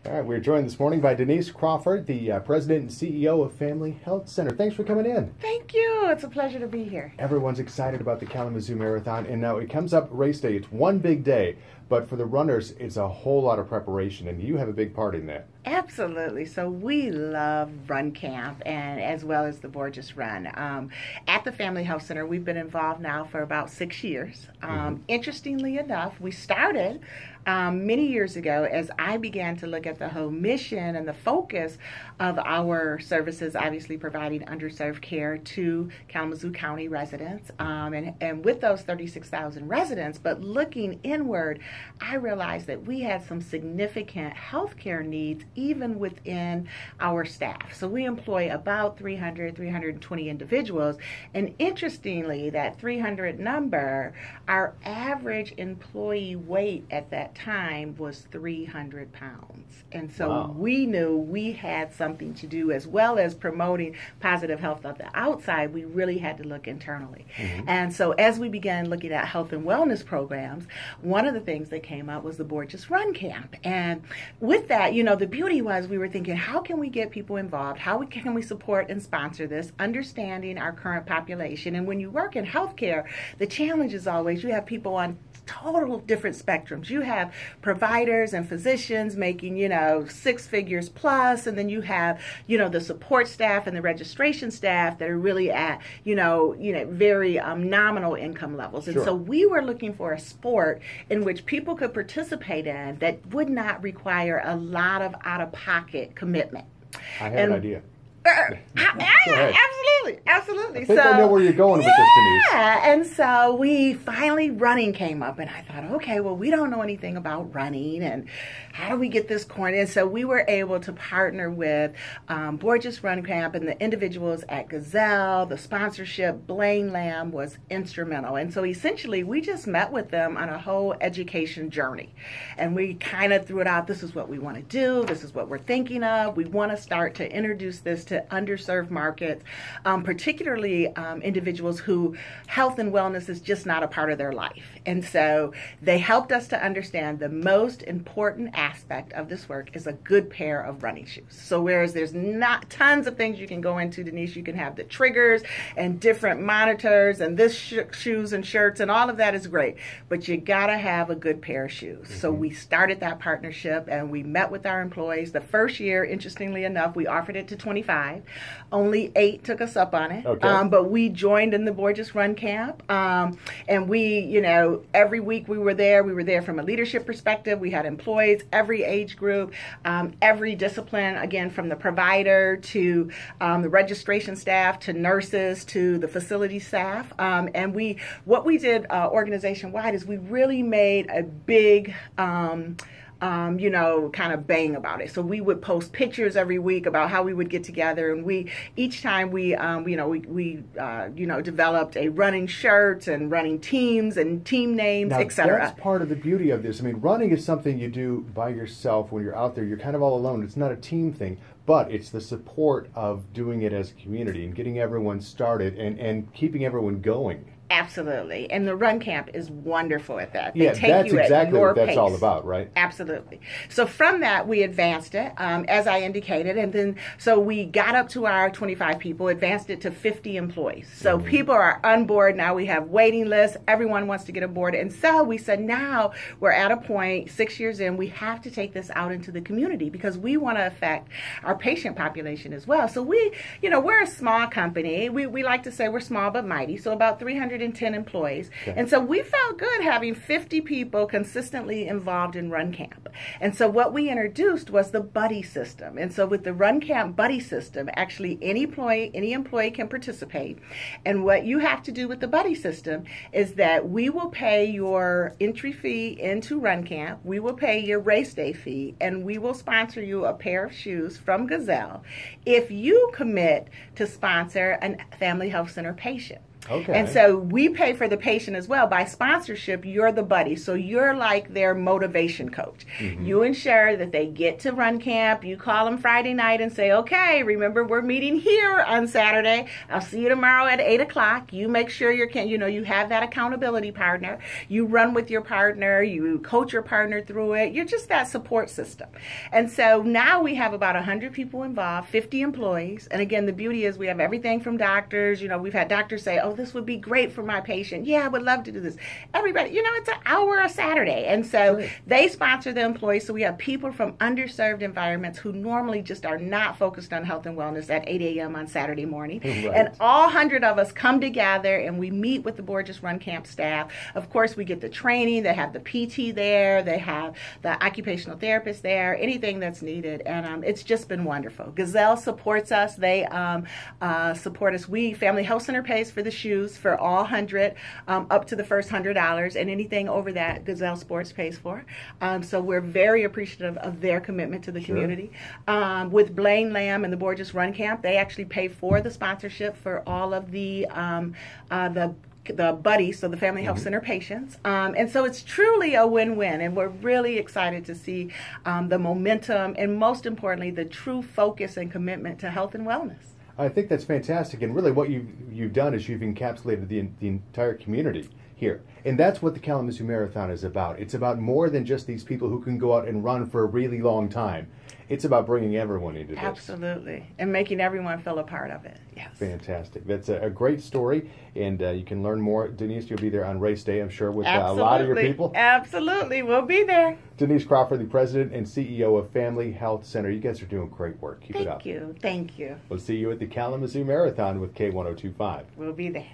All right, we're joined this morning by Denise Crawford, the President and CEO of Family Health Center. Thanks for coming in. Thank you. It's a pleasure to be here. Everyone's excited about the Kalamazoo Marathon, and now it comes up race day. It's one big day, but for the runners, it's a whole lot of preparation, and you have a big part in that. Absolutely. So we love Run Camp, and as well as the Borgess Run. At the Family Health Center, we've been involved now for about 6 years. Interestingly enough, we started many years ago as I began to look at the whole mission and the focus of our services, obviously providing underserved care to Kalamazoo County residents. And with those 36,000 residents, but looking inward, I realized that we had some significant healthcare needs even within our staff. So we employ about 320 individuals. And interestingly, that 300 number, our average employee weight at that time was 300 pounds. And so we knew we had something to do, as well as promoting positive health on the outside, we really had to look internally. And so as we began looking at health and wellness programs, one of the things that came up was the Borgess Run Camp. And with that, you know, the beauty was we were thinking, how can we get people involved? How can we support and sponsor this, understanding our current population? And when you work in healthcare, the challenge is always you have people on total different spectrums. You have providers and physicians making, you know, 6 figures plus, and then you have, you know, the support staff and the registration staff that are really at, you know, very nominal income levels. And so we were looking for a sport in which people could participate in that would not require a lot of out-of-pocket commitment. I have an idea. Absolutely. I think I know where you're going with this, Denise. Yeah, and so running came up, and I thought, okay, well, we don't know anything about running, and how do we get this corner? And so we were able to partner with Borgess Run Camp and the individuals at Gazelle. The sponsorship, Blaine Lamb, was instrumental. And so essentially, we just met with them on a whole education journey. And we kind of threw it out, this is what we want to do, this is what we're thinking of. We want to start to introduce this to underserved markets, particularly individuals who health and wellness is just not a part of their life. And so they helped us to understand the most important aspect of this work is a good pair of running shoes. So whereas there's not tons of things you can go into, Denise, you can have the triggers and different monitors and this shoes and shirts and all of that is great, but you gotta have a good pair of shoes. So we started that partnership and we met with our employees. The first year, interestingly enough, we offered it to 25. Only 8 took us up on it. But we joined in the Borgess Run Camp. And we, you know, every week we were there. We were there from a leadership perspective. We had employees, every age group, every discipline, again, from the provider to the registration staff to nurses to the facility staff. And what we did organization-wide is we really made a big you know, kind of bang about it. So we would post pictures every week about how we would get together, and each time we developed a running shirt and running teams and team names, etc. That's part of the beauty of this. I mean, running is something you do by yourself when you're out there. You're kind of all alone. It's not a team thing, but it's the support of doing it as a community and getting everyone started and keeping everyone going. Absolutely. And the Run Camp is wonderful at that. They take that's you exactly what that's all about, right? Absolutely. So from that, we advanced it, as I indicated. And then, so we got up to our 25 people, advanced it to 50 employees. So people are on board. Now we have waiting lists. Everyone wants to get aboard. And so we said, now we're at a point, 6 years in, we have to take this out into the community because we want to affect our patient population as well. So we're a small company. We like to say we're small but mighty. So about 310 employees. And so we felt good having 50 people consistently involved in Run Camp. And so what we introduced was the buddy system. And so with the Run Camp buddy system, actually any employee can participate. And what you have to do with the buddy system is that we will pay your entry fee into Run Camp, we will pay your race day fee, and we will sponsor you a pair of shoes from Gazelle if you commit to sponsor a Family Health Center patient. Okay. And so we pay for the patient as well. By sponsorship, you're the buddy. So you're like their motivation coach. You ensure that they get to run camp. You call them Friday night and say, okay, remember we're meeting here on Saturday. I'll see you tomorrow at 8 o'clock. You make sure you have that accountability partner. You run with your partner. You coach your partner through it. You're just that support system. And so now we have about 100 people involved, 50 employees. And again, the beauty is we have everything from doctors. We've had doctors say, oh, this would be great for my patient. Yeah, I would love to do this. Everybody, it's an hour a Saturday. And so they sponsor the employees. So we have people from underserved environments who normally just are not focused on health and wellness at 8 a.m. on Saturday morning. And all 100 of us come together and we meet with the Borgess Run Camp staff. Of course, we get the training. They have the PT there. They have the occupational therapist there, anything that's needed. And it's just been wonderful. Gazelle supports us. They support us. Family Health Center pays for the shoes for all 100 up to the first $100, and anything over that Gazelle Sports pays for. So we're very appreciative of their commitment to the community. With Blaine Lamb and the Borgess Run Camp, they actually pay for the sponsorship for all of the buddies, so the Family Health Center patients. And so it's truly a win-win, and we're really excited to see the momentum and, most importantly, the true focus and commitment to health and wellness. I think that's fantastic, and really what you've done is you've encapsulated the entire community here. And that's what the Kalamazoo Marathon is about. It's about more than just these people who can go out and run for a really long time. It's about bringing everyone into this. Absolutely. And making everyone feel a part of it. Yes. Fantastic. That's a great story. And you can learn more. Denise, you'll be there on race day, I'm sure, with a lot of your people. Absolutely. We'll be there. Denise Crawford, the president and CEO of Family Health Center. You guys are doing great work. Keep it up. Thank you. Thank you. We'll see you at the Kalamazoo Marathon with K1025. We'll be there.